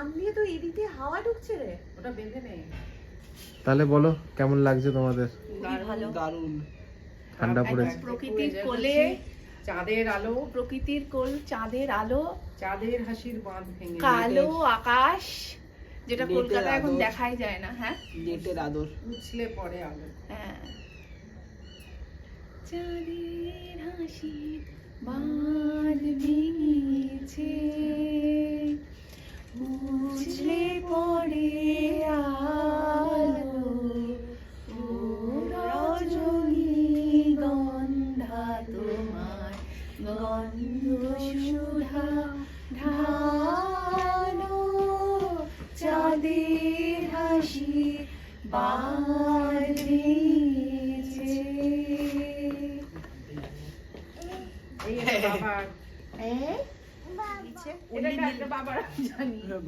কান দিয়ে তো এদিক দিয়ে হাওয়া ঢুকছে রে, ওটা বেঁধে নেই। তাহলে বলো কেমন লাগছে তোমাদের? ভালো, দারুণ ঠান্ডা পড়েছে। প্রকৃতির কোলে চাঁদের আলো, প্রকৃতির কোল চাঁদের আলো, চাঁদের হাসির বাঁধ ভেঙে কালো আকাশ, যেটা নেটের কলকাতায় এখন আদর। দেখাই যায় না। হ্যাঁ, নেটের আদর উছলে পড়ে আলো। হ্যাঁ, চাঁদের হাসির বাঁধ ভেঙেছে, উছলে পড়ে আলো, ও রজনীগন্ধা তোমার গন্ধ সুধা ঢালো, চাঁদের হাসি বাঁধ ভেঙেছে। এই বাবার, এটা বাবার জানি।